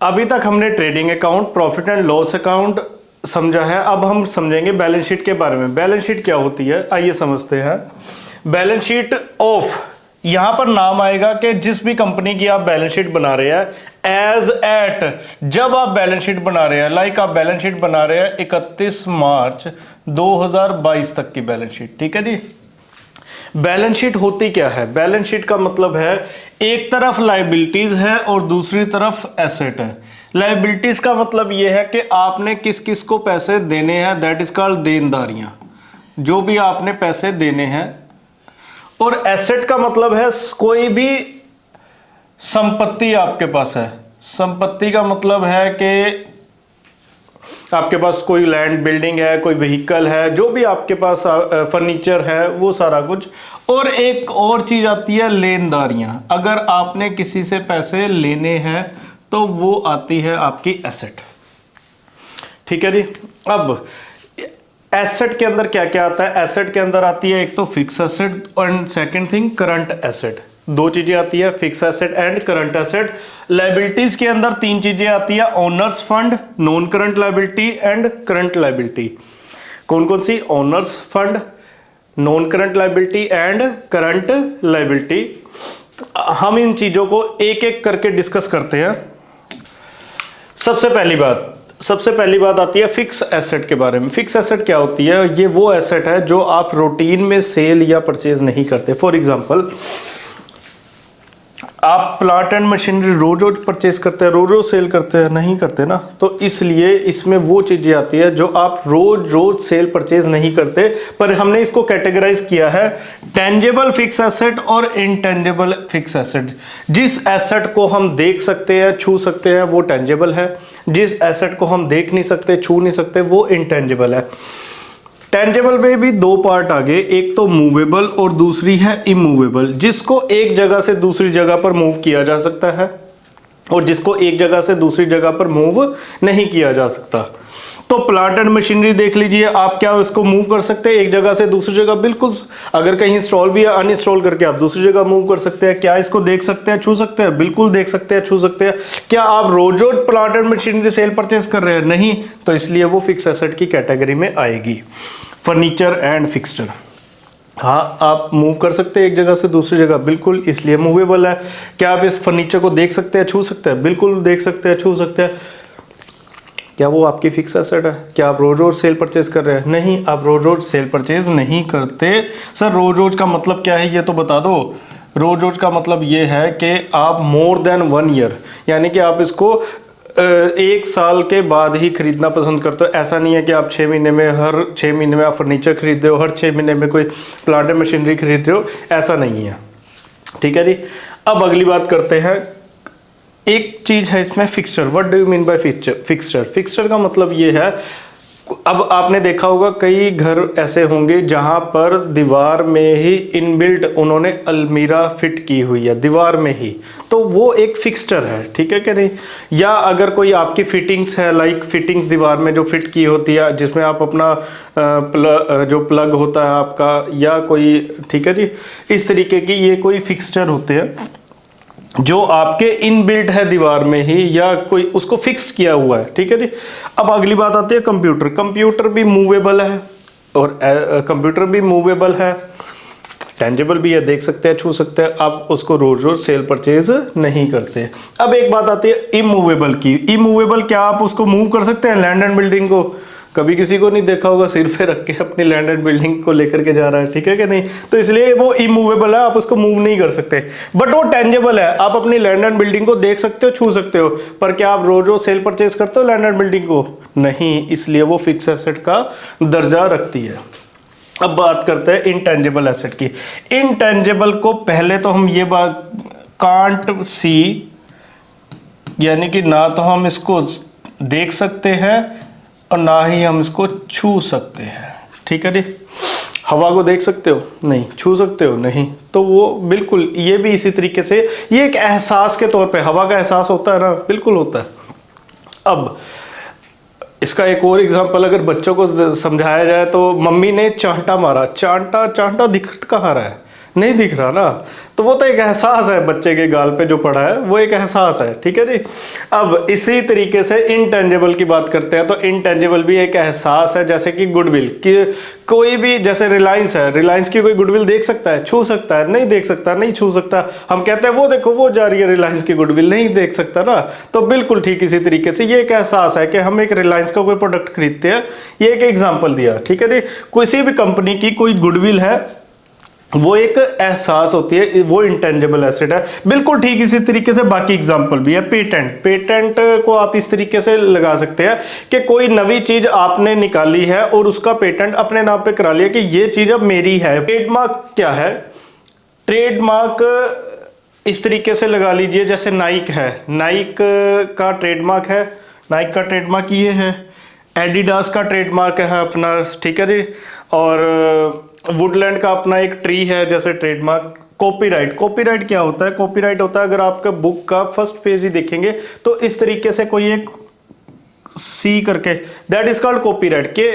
अभी तक हमने trading account, profit and loss account समझा है। अब हम समझेंगे बैलेंस शीट के बारे में। बैलेंस शीट क्या होती है, आइए समझते हैं। बैलेंस शीट ऑफ, यहां पर नाम आएगा कि जिस भी कंपनी की आप बैलेंस शीट बना रहे हैं, एज एट, जब आप बैलेंस शीट बना रहे हैं, लाइक आप बैलेंस शीट बना रहे हैं 31 मार्च 2022 तक की बैलेंस शीट, ठीक है जी। बैलेंस शीट होती क्या है? बैलेंस शीट का मतलब है एक तरफ लायबिलिटीज है और दूसरी तरफ एसेट है। लायबिलिटीज का मतलब यह है कि आपने किस किस को पैसे देने हैं, दैट इज कॉल्ड देनदारियां, जो भी आपने पैसे देने हैं। और एसेट का मतलब है कोई भी संपत्ति आपके पास है। संपत्ति का मतलब है कि आपके पास कोई लैंड, बिल्डिंग है, कोई व्हीकल है, जो भी आपके पास फर्नीचर है, वो सारा कुछ। और एक और चीज आती है लेनदारियां। अगर आपने किसी से पैसे लेने हैं तो वो आती है आपकी एसेट, ठीक है जी। अब एसेट के अंदर क्या क्या आता है? एसेट के अंदर आती है एक तो fix asset and second thing current asset. दो चीजें आती है, fix asset and current asset. Liabilities के अंदर तीन चीजें आती है, owners fund, non current liability and current liability. कौन कौन सी? Owners fund, non current liability and current liability. हम इन चीजों को एक एक करके डिस्कस करते हैं। सबसे पहली बात आती है फिक्स एसेट के बारे में। फिक्स एसेट क्या होती है? ये वो एसेट है जो आप रूटीन में सेल या परचेज नहीं करते। फॉर एग्जांपल, आप प्लांट एंड मशीनरी रोज रोज परचेज करते हैं, रोज रोज सेल करते हैं? नहीं करते ना। तो इसलिए इसमें वो चीजें आती है जो आप रोज रोज सेल परचेज नहीं करते, पर हमने इसको कैटेगराइज किया है टेंजेबल फिक्स एसेट और इनटेंजेबल फिक्स एसेट। जिस एसेट को हम देख सकते हैं, छू सकते हैं, वो टेंजेबल है। जिस एसेट को हम देख नहीं सकते, छू नहीं सकते, वो इनटेंजेबल है। टेंजेबल में भी दो पार्ट आ गए, एक तो मूवेबल और दूसरी है इमूवेबल। जिसको एक जगह से दूसरी जगह पर मूव किया जा सकता है और जिसको एक जगह से दूसरी जगह पर मूव नहीं किया जा सकता। तो प्लांट एंड मशीनरी देख लीजिए, आप क्या इसको मूव कर सकते हैं एक जगह से दूसरी जगह? बिल्कुल। अगर कहीं इंस्टॉल भी है, अनइंस्टॉल करके आप दूसरी जगह मूव कर सकते हैं। क्या इसको देख सकते हैं, छू सकते हैं? बिल्कुल देख सकते हैं, छू सकते हैं। क्या आप रोज रोज plant and machinery sale purchase कर रहे हैं? नहीं। तो इसलिए वो फिक्स एसेट की कैटेगरी में आएगी। फर्नीचर एंड फिक्सचर, हाँ, आप मूव कर सकते हैं एक जगह से दूसरी जगह, बिल्कुल, इसलिए मूवेबल है। क्या आप इस फर्नीचर को देख सकते हैं, छू सकते हैं? बिल्कुल देख सकते हैं, छू सकते हैं। क्या वो आपकी फिक्स एसेट है? क्या आप रोज रोज सेल परचेज कर रहे हैं? नहीं, आप रोज रोज सेल परचेज नहीं करते। सर रोज रोज का मतलब क्या है, ये तो बता दो। रोज रोज का मतलब ये है कि आप मोर देन 1 ईयर, यानी कि आप इसको 1 साल के बाद ही खरीदना पसंद करते हो। ऐसा नहीं है कि आप 6 महीने में, हर 6 महीने में आप फर्नीचर खरीद रहे हो, हर 6 महीने में कोई प्लांट एंड मशीनरी खरीद रहे हो, ऐसा नहीं है, ठीक है जी। अब अगली बात करते हैं। एक चीज है इसमें fixture. What do you mean by fixture? Fixture का मतलब ये है, अब आपने देखा होगा कई घर ऐसे होंगे जहां पर दीवार में ही इनबिल्ट उन्होंने अलमीरा फिट की हुई है, दीवार में ही, तो वो एक फिक्सचर है, ठीक है कि नहीं? या अगर कोई आपकी फिटिंग्स है, लाइक फिटिंग्स दीवार में जो फिट की होती है, जिसमें आप अपना जो प्लग होता है आपका, या कोई, ठीक है जी, इस तरीके की ये कोई फिक्सचर होते हैं जो आपके इनबिल्ट है दीवार में ही, या कोई उसको फिक्स किया हुआ है, ठीक है जी। अब अगली बात आती है कंप्यूटर। कंप्यूटर भी मूवेबल है और कंप्यूटर भी मूवेबल है, टेंजेबल भी है, देख सकते हैं, छू सकते हैं। आप उसको रोज रोज सेल परचेज नहीं करते। अब एक बात आती है इमूवेबल की। इमूवेबल, क्या आप उसको मूव कर सकते हैं? लैंड एंड बिल्डिंग को कभी किसी को नहीं देखा होगा सिर पे रख के अपनी लैंड एंड बिल्डिंग को लेकर के जा रहा है, ठीक है कि नहीं? तो इसलिए वो इमूवेबल है, आप उसको मूव नहीं कर सकते। बट वो टेंजेबल है, आप अपनी लैंड एंड बिल्डिंग को देख सकते हो, छू सकते हो। पर क्या आप रोज रोज सेल परचेज करते हो लैंड एंड बिल्डिंग को? नहीं, इसलिए वो फिक्स एसेट का दर्जा रखती है। अब बात करते हैं इनटेंजेबल एसेट की। इनटेंजेबल को पहले तो हम ये बात कांट सी, यानी कि ना तो हम इसको देख सकते हैं और ना ही हम इसको छू सकते हैं, ठीक है जी। हवा को देख सकते हो? नहीं। छू सकते हो? नहीं। तो वो बिल्कुल, ये भी इसी तरीके से, ये एक एहसास के तौर पे, हवा का एहसास होता है ना, बिल्कुल होता है। अब इसका एक और एग्जांपल अगर बच्चों को समझाया जाए तो, मम्मी ने चांटा मारा, चांटा चांटा दिख कहाँ रहा है? नहीं दिख रहा ना, तो वो तो एक एहसास है, बच्चे के गाल पे जो पड़ा है वो एक एहसास है, ठीक है जी। अब इसी तरीके से इनटेंजिबल की बात करते हैं, तो इनटेंजिबल भी एक एहसास है, जैसे कि गुडविल कि कोई भी, जैसे रिलायंस है, रिलायंस की कोई गुडविल देख सकता है, छू सकता है? नहीं देख सकता, नहीं छू सकता। हम कहते हैं वो देखो वो जा रही है रिलायंस की गुडविल, नहीं देख सकता ना। तो बिल्कुल ठीक इसी तरीके से ये एक एहसास है कि हम एक रिलायंस का कोई प्रोडक्ट खरीदते हैं, ये एक एग्जाम्पल दिया, ठीक है जी। किसी भी कंपनी की कोई गुडविल है, वो एक एहसास होती है, वो इंटेंजिबल एसेट है। बिल्कुल ठीक इसी तरीके से बाकी एग्जांपल भी है। पेटेंट, पेटेंट को आप इस तरीके से लगा सकते हैं कि कोई नवी चीज आपने निकाली है और उसका पेटेंट अपने नाम पे करा लिया कि ये चीज अब मेरी है। ट्रेडमार्क क्या है? ट्रेडमार्क इस तरीके से लगा लीजिए, जैसे नाइक है, नाइक का ट्रेडमार्क है, नाइक का ट्रेडमार्क ये है। एडिडास का ट्रेडमार्क है अपना, ठीक है जी। और वुडलैंड का अपना एक ट्री है जैसे ट्रेडमार्क। कॉपीराइट, कॉपीराइट क्या होता है? कॉपीराइट होता है, अगर आपका बुक का फर्स्ट पेज ही देखेंगे तो इस तरीके से कोई एक सी करके, दैट इज कॉल्ड कॉपीराइट, के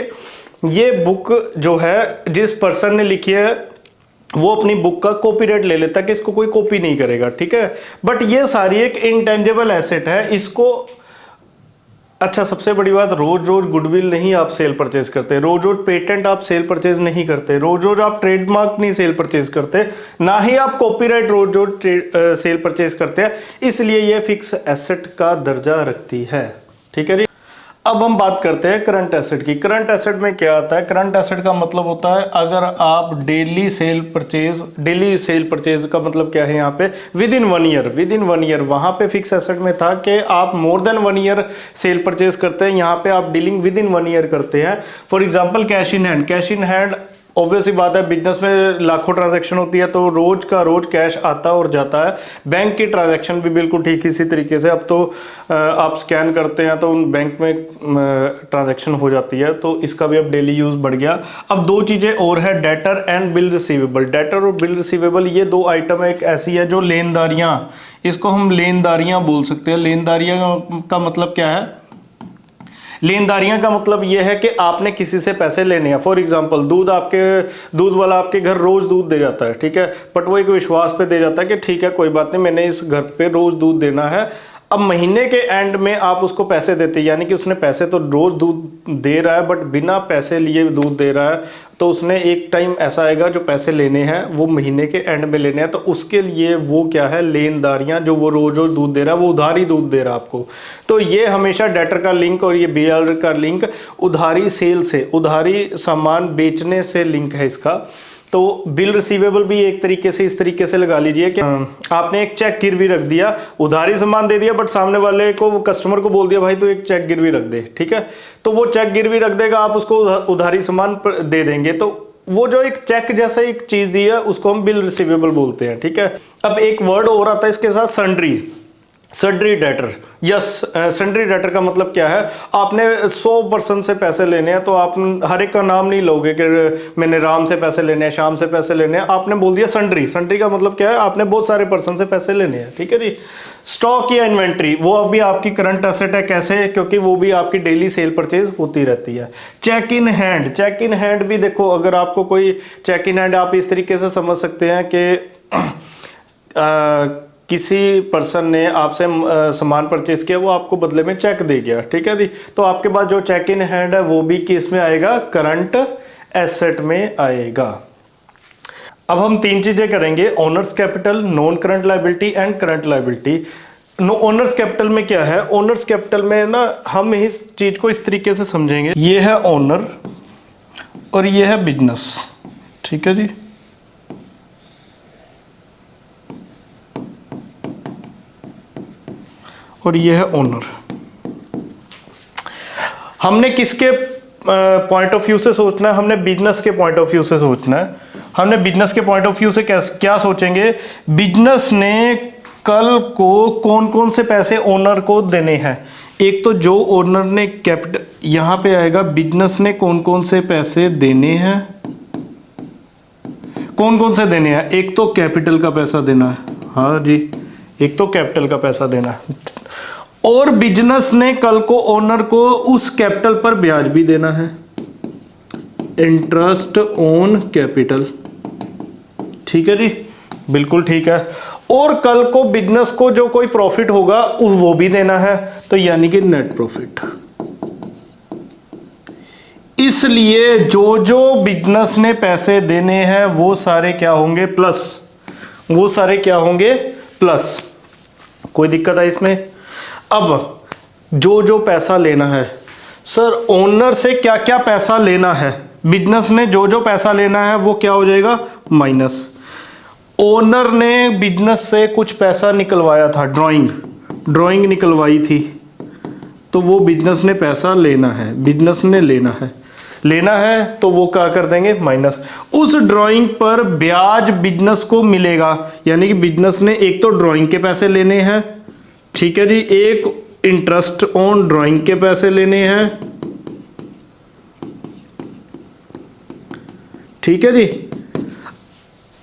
ये बुक जो है जिस पर्सन ने लिखी है वो अपनी बुक का कॉपीराइट ले लेता है कि इसको कोई कॉपी नहीं करेगा, ठीक है। बट ये सारी एक इंटेंजिबल एसेट है, इसको, अच्छा सबसे बड़ी बात, रोज रोज गुडविल नहीं आप सेल परचेज करते, रोज रोज पेटेंट आप सेल परचेज नहीं करते, रोज रोज आप ट्रेडमार्क नहीं सेल परचेज करते, ना ही आप कॉपीराइट रोज रोज सेल परचेज करते हैं, इसलिए ये फिक्स एसेट का दर्जा रखती है, ठीक है जी। अब हम बात करते हैं करंट एसेट की। करंट एसेट में क्या आता है? करंट एसेट का मतलब होता है अगर आप डेली सेल परचेज का मतलब क्या है यहाँ पे? With in 1 year, with in 1 year. वहां पे फिक्स एसेट में था कि आप more than 1 year cell purchase करते हैं, यहाँ पे आप डीलिंग विद इन 1 ईयर करते हैं। For example cash in hand, cash in hand obvious ही बात है, बिजनेस में लाखों ट्रांजैक्शन होती है तो रोज का रोज कैश आता और जाता है। बैंक की ट्रांजैक्शन भी बिल्कुल ठीक इसी तरीके से, अब तो आप स्कैन करते हैं तो उन बैंक में ट्रांजैक्शन हो जाती है, तो इसका भी अब डेली यूज बढ़ गया। अब दो चीजें और है, debtor and bill receivable. Debtor और बिल रिसीवेबल ये दो आइटम एक ऐसी है जो लेनदारियां, इसको हम लेनदारियां बोल सकते हैं। लेनदारियां का मतलब क्या है? लेनदारियां का मतलब यह है कि आपने किसी से पैसे लेने हैं। फॉर एग्जांपल दूध वाला आपके घर रोज दूध दे जाता है, ठीक है, बट वो एक विश्वास पे दे जाता है कि ठीक है कोई बात नहीं, मैंने इस घर पे रोज दूध देना है। अब महीने के एंड में आप उसको पैसे देते, यानी कि उसने पैसे तो रोज दूध दे रहा है बट बिना पैसे लिए दूध दे रहा है, तो उसने एक टाइम ऐसा आएगा जो पैसे लेने हैं वो महीने के एंड में लेने हैं, तो उसके लिए वो क्या है? लेनदारियां, जो वो रोज रोज दूध दे रहा है, वो उधारी दूध दे रहा है आपको। तो ये हमेशा डेटर का लिंक और ये बीआर का लिंक उधारी सेल से, उधारी सामान बेचने से लिंक है इसका। तो बिल रिसीवेबल भी एक तरीके से इस तरीके से लगा लीजिए कि आपने एक चेक गिरवी रख दिया, उधारी सामान दे दिया, बट सामने वाले को, कस्टमर को बोल दिया भाई तो एक चेक गिरवी रख दे, ठीक है, तो वो चेक गिरवी रख देगा, आप उसको उधारी सामान दे देंगे, तो वो जो एक चेक जैसा एक चीज दी है उसको हम बिल रिसीवेबल बोलते हैं, ठीक है। अब एक वर्ड और आता है इसके साथ, sundry, sundry debtor. Yes, sundry debtor का मतलब क्या है? आपने 100% से पैसे लेने हैं, तो आप हर एक का नाम नहीं लोगे कि मैंने राम से पैसे लेने हैं, श्याम से पैसे लेने हैं, आपने बोल दिया सन्ड्री। सन्ड्री का मतलब क्या है? आपने बहुत सारे पर्सन से पैसे लेने हैं, ठीक है जी। स्टॉक या इन्वेंट्री, वो अभी आपकी करंट एसेट है। कैसे? क्योंकि वो भी आपकी डेली सेल परचेज होती रहती है। Cheque in hand, cheque in hand भी देखो, अगर आपको कोई चेक इन हैंड, आप इस तरीके से समझ सकते हैं कि किसी पर्सन ने आपसे सामान परचेज किया, वो आपको बदले में चेक दे गया, ठीक है जी, तो आपके पास जो चेक इन हैंड है वो भी किस में आएगा? करंट एसेट में आएगा। अब हम 3 चीजें करेंगे, owners capital, non current liability and current liability. Owners capital में क्या है? ओनर्स कैपिटल में ना हम इस चीज को इस तरीके से समझेंगे, ये है ओनर और ये है बिजनेस, ठीक है जी। और ये है ओनर। हमने किसके पॉइंट ऑफ व्यू से सोचना है? हमने बिजनेस के पॉइंट ऑफ व्यू से सोचना है। हमने बिजनेस के पॉइंट ऑफ व्यू से क्या सोचेंगे? बिजनेस ने कल को कौन कौन से पैसे ओनर को देने हैं? एक तो जो ओनर ने कैपिटल, यहां पे आएगा बिजनेस ने कौन कौन से पैसे देने हैं, कौन कौन से देने हैं? एक तो कैपिटल का पैसा देना है, हाँ जी, एक तो कैपिटल का पैसा देना है, और बिजनेस ने कल को ओनर को उस कैपिटल पर ब्याज भी देना है, इंटरेस्ट ऑन कैपिटल, ठीक है जी, बिल्कुल ठीक है। और कल को बिजनेस को जो कोई प्रॉफिट होगा वो भी देना है, तो यानी कि नेट प्रॉफिट। इसलिए जो जो बिजनेस ने पैसे देने हैं वो सारे क्या होंगे, प्लस। वो सारे क्या होंगे, प्लस। कोई दिक्कत है इसमें? अब जो जो पैसा लेना है, सर ओनर से क्या क्या पैसा लेना है, बिजनेस ने जो जो पैसा लेना है वो क्या हो जाएगा, माइनस। ओनर ने बिजनेस से कुछ पैसा निकलवाया था, ड्राइंग निकलवाई थी, तो वो बिजनेस ने पैसा लेना है, बिजनेस ने लेना है तो वो क्या कर देंगे, माइनस। उस ड्राइंग पर ब्याज बिजनेस को मिलेगा, यानी कि बिजनेस ने एक तो ड्राइंग के पैसे लेने हैं, ठीक है जी, एक इंटरेस्ट ऑन ड्राइंग के पैसे लेने हैं, ठीक है जी।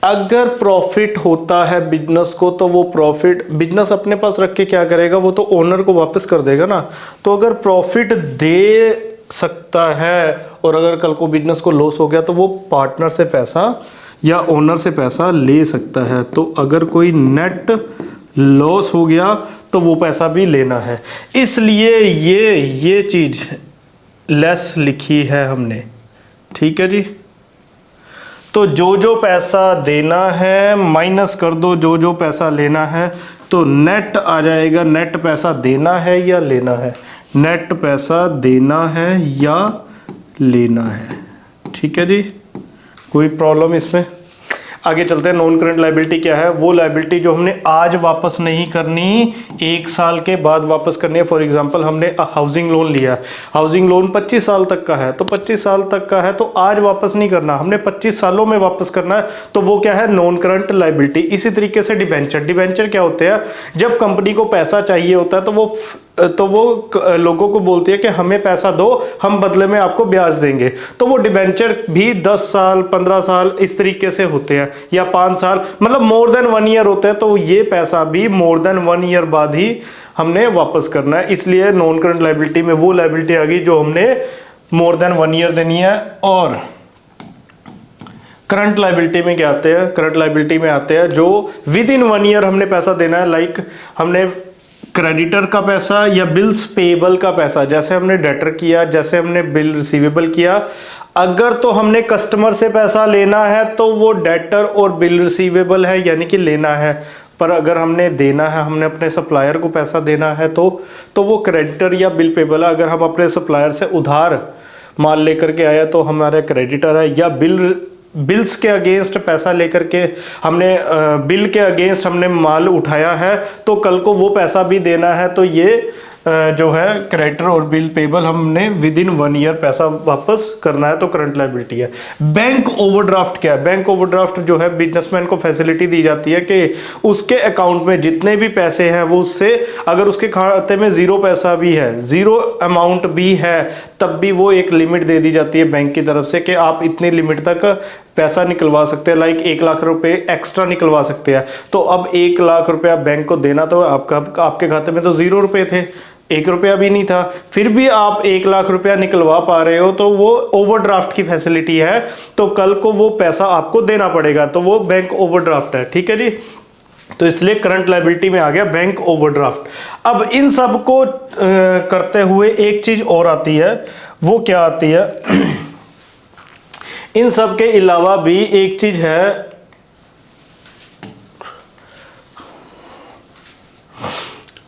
अगर प्रॉफिट होता है बिजनेस को तो वो प्रॉफिट बिजनेस अपने पास रख के क्या करेगा, वो तो ओनर को वापस कर देगा ना। तो अगर प्रॉफिट दे सकता है और अगर कल को बिजनेस को लॉस हो गया तो वो पार्टनर से पैसा या ओनर से पैसा ले सकता है। तो अगर कोई नेट लॉस हो गया तो वो पैसा भी लेना है, इसलिए ये चीज लेस लिखी है हमने, ठीक है जी। तो जो जो पैसा देना है माइनस कर दो जो जो पैसा लेना है, तो नेट आ जाएगा, नेट पैसा देना है या लेना है, नेट पैसा देना है या लेना है, ठीक है जी। कोई प्रॉब्लम इसमें? आगे चलते हैं। नॉन करंट लायबिलिटी क्या है, वो लायबिलिटी जो हमने आज वापस नहीं करनी, 1 साल के बाद वापस करनी है। फॉर एग्जांपल हमने हाउसिंग लोन लिया, हाउसिंग लोन 25 साल तक का है, तो 25 साल तक का है तो आज वापस नहीं करना, हमने 25 सालों में वापस करना है, तो वो क्या है, नॉन करंट लायबिलिटी। इसी तरीके से डिबेंचर क्या होते हैं, जब कंपनी को पैसा चाहिए होता है तो वो लोगों को बोलती है कि हमें पैसा दो, हम बदले में आपको ब्याज देंगे। तो वो डिबेंचर भी 10 साल 15 साल इस तरीके से होते हैं, या 5 साल, मतलब मोर देन 1 ईयर होता है, तो ये पैसा भी मोर देन 1 ईयर बाद ही हमने वापस करना है। इसलिए नॉन करंट लायबिलिटी में वो लायबिलिटी आ गई जो हमने मोर देन 1 ईयर देनी है। और करंट लायबिलिटी में क्या आते हैं, करंट लायबिलिटी में आते हैं जो विद इन 1 ईयर हमने पैसा देना है। लाइक हमने क्रेडिटर का पैसा या बिल्स पेएबल का पैसा, जैसे हमने डेटर किया, जैसे हमने बिल रिसीवेबल किया। अगर तो हमने कस्टमर से पैसा लेना है तो वो डेटर और बिल रिसीवेबल है, यानी कि लेना है। पर अगर हमने देना है, हमने अपने सप्लायर को पैसा देना है तो वो क्रेडिटर या बिल पेएबल है। अगर हम अपने सप्लायर से उधार माल लेकर के आया तो हमारा क्रेडिटर है, या बिल्स के अगेंस्ट पैसा लेकर के हमने बिल के अगेंस्ट हमने माल उठाया है, तो कल को वो पैसा भी देना है, तो ये जो है क्रेडिटर और बिल पेबल हमने विद इन 1 ईयर पैसा वापस करना है, तो करंट लायबिलिटी है। बैंक ओवरड्राफ्ट क्या है, बैंक ओवरड्राफ्ट जो है बिजनेसमैन को फैसिलिटी दी जाती है कि उसके अकाउंट में जितने भी पैसे हैं वो उससे, अगर उसके खाते में 0 पैसा भी है, 0 अमाउंट भी है, तब भी वो एक लिमिट दे दी जाती है बैंक की तरफ से कि आप इतनी लिमिट तक पैसा निकलवा सकते हैं। लाइक 1 लाख रुपए एक्स्ट्रा निकलवा सकते हैं। तो अब 1 लाख रुपया बैंक को देना, तो आपके खाते में तो 0 रुपए थे, 1 रुपया भी नहीं था, फिर भी आप 1 लाख रुपया निकलवा पा रहे हो, तो वो ओवरड्राफ्ट की फैसिलिटी है। तो कल को वो पैसा आपको देना पड़ेगा, तो वो बैंक ओवरड्राफ्ट है, ठीक है जी। तो इसलिए करंट लायबिलिटी में आ गया बैंक ओवरड्राफ्ट। अब इन सब को करते हुए एक चीज और आती है, वो क्या आती है इन सब के अलावा भी एक चीज है,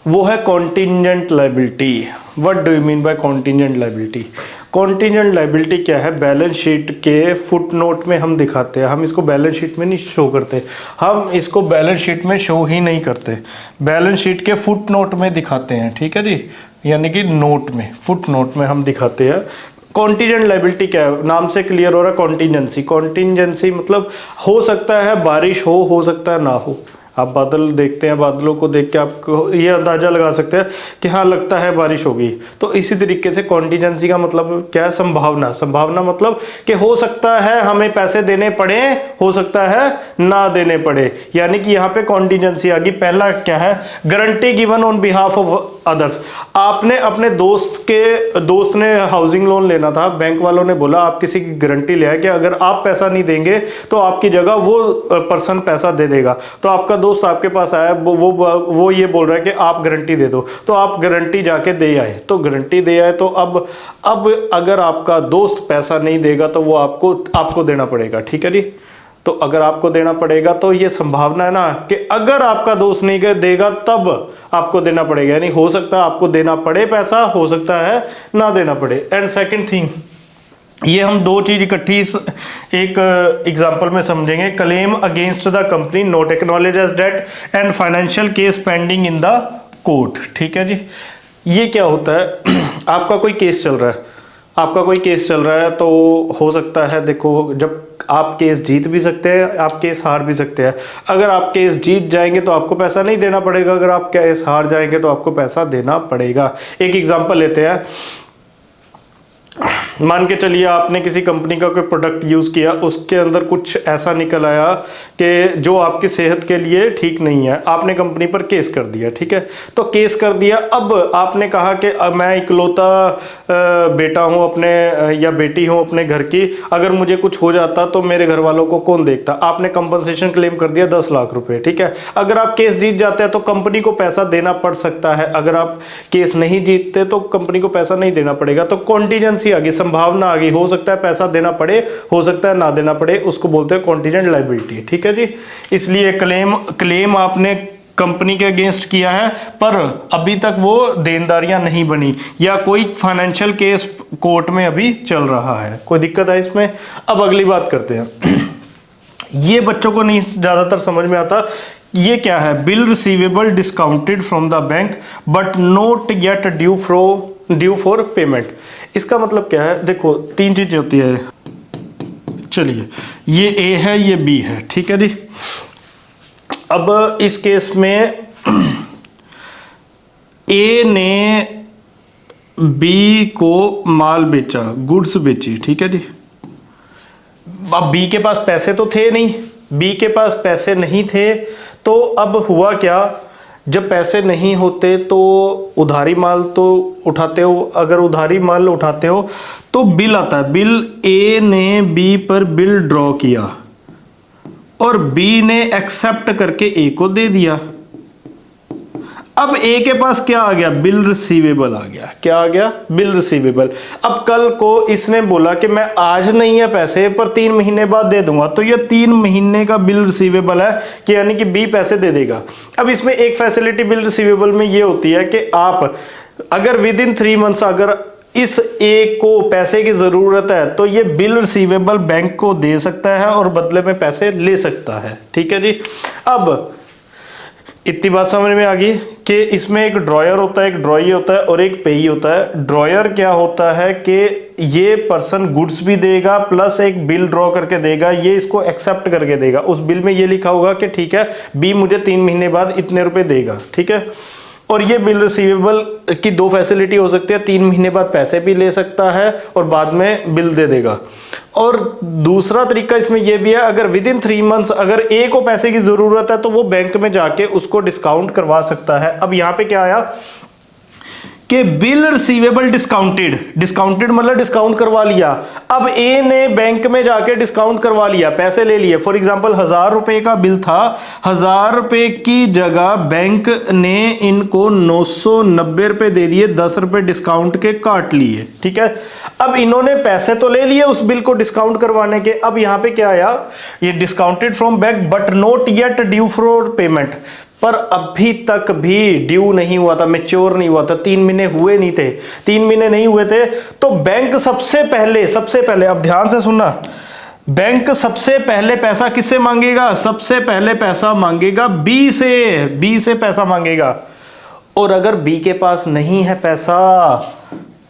वो है contingent liability. What do you mean by contingent liability? Contingent liability क्या है, बैलेंस शीट के फुट नोट में हम दिखाते हैं, हम इसको बैलेंस शीट में नहीं शो करते, हम इसको बैलेंस शीट में शो ही नहीं करते, बैलेंस शीट के फुट नोट में दिखाते हैं, ठीक है जी, यानी कि नोट में, फुट नोट में हम दिखाते हैं। कॉन्टिजेंट लायबिलिटी क्या है, नाम से क्लियर हो रहा है, कॉन्टिजेंसी। कॉन्टिजेंसी मतलब हो सकता है बारिश हो सकता है ना हो, आप बादल देखते हैं, बादलों को देख के आपको ये अंदाजा लगा सकते हैं कि हाँ लगता है बारिश होगी। तो इसी तरीके से कॉन्टीजेंसी का मतलब क्या है, संभावना। संभावना मतलब कि हो सकता है हमें पैसे देने पड़े, हो सकता है ना देने पड़े, यानी कि यहाँ पे कॉन्टीजेंसी आ गई। पहला क्या है, guarantee given on behalf of others. आपने अपने दोस्त ने हाउसिंग लोन लेना था, बैंक वालों ने बोला आप किसी की गारंटी ले आए कि अगर आप पैसा नहीं देंगे तो आपकी जगह वो पर्सन पैसा दे देगा। तो आपका दोस्त आपके पास आया, वो ये बोल रहा है कि आप गारंटी दे दो, तो आप गारंटी जाके दे आए। तो गारंटी दे आए तो अब अगर आपका दोस्त पैसा नहीं देगा तो वो आपको देना पड़ेगा, ठीक है जी। तो अगर आपको देना पड़ेगा तो ये संभावना है ना कि अगर आपका दोस्त नहीं देगा तब आपको देना पड़ेगा, यानी हो सकता है आपको देना पड़े पैसा, हो सकता है ना देना पड़े। एंड सेकंड थिंग, ये हम दो चीज इकट्ठी एक एग्जांपल में समझेंगे। Claim against the company not acknowledge as debt and financial case pending in the court, ठीक है जी। ये क्या होता है, आपका कोई केस चल रहा है, तो हो सकता है, देखो जब आप केस जीत भी सकते हैं, आप केस हार भी सकते हैं। अगर आप केस जीत जाएंगे तो आपको पैसा नहीं देना पड़ेगा, अगर आप केस हार जाएंगे तो आपको पैसा देना पड़ेगा। एक एग्जांपल लेते हैं, मान के चलिए आपने किसी कंपनी का कोई प्रोडक्ट यूज़ किया, उसके अंदर कुछ ऐसा निकल आया कि जो आपकी सेहत के लिए ठीक नहीं है, आपने कंपनी पर केस कर दिया, ठीक है। तो केस कर दिया, अब आपने कहा कि अब मैं इकलौता बेटा हूँ अपने या बेटी हूँ अपने घर की, अगर मुझे कुछ हो जाता तो मेरे घर वालों को कौन देखता। आपने कंपनसेशन क्लेम कर दिया 10 लाख रुपए, ठीक है। अगर आप केस जीत जाते हैं तो कंपनी को पैसा देना पड़ सकता है, अगर आप केस नहीं जीतते तो कंपनी को पैसा नहीं देना पड़ेगा। तो कॉन्टीजेंसी आ गई, संभावना आ गई, हो सकता है पैसा देना पड़े, हो सकता है ना देना पड़े, उसको बोलते हैं कॉन्टीजेंट लायबिलिटी, ठीक है जी। इसलिए क्लेम आपने कंपनी के अगेंस्ट किया है पर अभी तक वो देनदारियां नहीं बनी, या कोई फाइनेंशियल केस कोर्ट में अभी चल रहा है, कोई दिक्कत है इसमें। अब अगली बात करते हैं, ये बच्चों को नहीं ज्यादातर समझ में आता। ये क्या है, bill receivable discounted from the bank but not yet due for payment. इसका मतलब क्या है, देखो 3 चीजें होती है। चलिए, ये ए है, ये बी है, ठीक है जी। अब इस केस में ए ने बी को माल बेचा, गुड्स बेची, ठीक है जी। अब बी के पास पैसे तो थे नहीं, बी के पास पैसे नहीं थे, तो अब हुआ क्या, जब पैसे नहीं होते तो उधारी माल तो उठाते हो, अगर उधारी माल उठाते हो तो बिल आता है। बिल, ए ने बी पर बिल ड्रॉ किया और बी ने एक्सेप्ट करके ए को दे दिया। अब ए के पास क्या आ गया, बिल रिसीवेबल आ गया। क्या आ गया, बिल रिसीवेबल। अब कल को इसने बोला कि मैं आज नहीं है पैसे पर 3 महीने बाद दे दूंगा, तो ये 3 महीने का बिल रिसीवेबल है, कि यानी कि बी पैसे दे देगा। अब इसमें एक फैसिलिटी बिल रिसीवेबल में ये होती है कि आप अगर विद इन 3 मंथ्स अगर इस ए को पैसे की जरूरत है तो ये बिल रिसीवेबल बैंक को दे सकता है और बदले में पैसे ले सकता है, ठीक है जी। अब इतनी बात समझ में आ गई कि इसमें एक ड्रॉयर होता है, एक ड्रॉई होता है और एक पेई होता है। ड्रॉयर क्या होता है कि ये पर्सन गुड्स भी देगा प्लस एक बिल ड्रॉ करके देगा, ये इसको एक्सेप्ट करके देगा। उस बिल में ये लिखा होगा कि ठीक है बी मुझे 3 महीने बाद इतने रुपए देगा, ठीक है। और ये बिल रिसीवेबल की 2 फैसिलिटी हो सकती है, 3 महीने बाद पैसे भी ले सकता है और बाद में बिल दे देगा। और दूसरा तरीका इसमें यह भी है, अगर विद इन 3 मंथ्स अगर ए को पैसे की जरूरत है तो वो बैंक में जाके उसको डिस्काउंट करवा सकता है। अब यहां पे क्या आया कि बिल रिसीवेबल डिस्काउंटेड मतलब डिस्काउंट करवा लिया। अब ए ने बैंक में जाके डिस्काउंट करवा लिया, पैसे ले लिए। फॉर एग्जांपल 1000 रुपए का बिल था, 1000 रुपए की जगह बैंक ने इनको 990 रुपए दे दिए, 10 रुपए डिस्काउंट के काट लिए, ठीक है। अब इन्होंने पैसे तो ले लिए उस बिल को डिस्काउंट करवाने के। अब यहां पे क्या आया, ये discounted from bank but not yet due for payment, पर अभी तक भी ड्यू नहीं हुआ था, मैच्योर नहीं हुआ था, 3 महीने हुए नहीं थे, 3 महीने नहीं हुए थे। तो बैंक सबसे पहले अब ध्यान से सुनना, बैंक सबसे पहले पैसा किससे मांगेगा, सबसे पहले पैसा मांगेगा बी से पैसा मांगेगा। और अगर बी के पास नहीं है पैसा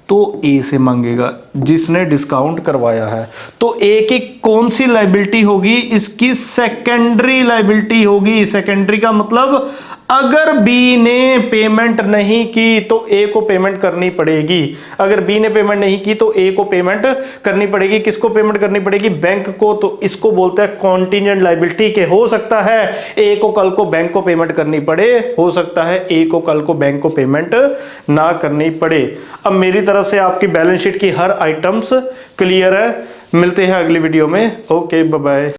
तो ए से मांगेगा जिसने डिस्काउंट करवाया है। तो ए की कौन सी लायबिलिटी होगी, इसकी सेकेंडरी लायबिलिटी होगी। सेकेंडरी का मतलब अगर बी ने पेमेंट नहीं की तो ए को पेमेंट करनी पड़ेगी। अगर बी ने पेमेंट नहीं की तो ए को पेमेंट करनी पड़ेगी। किसको पेमेंट करनी पड़ेगी? बैंक को। तो इसको बोलते हैं कॉन्टिजेंट लायबिलिटी के। हो सकता है ए को कल को बैंक को पेमेंट करनी पड़े, हो सकता है ए को कल को बैंक को पेमेंट ना करनी पड़े। अब मेरी तरफ से आपकी बैलेंस शीट की हर आइटम्स क्लियर है। मिलते हैं अगली वीडियो में। Okay, bye bye.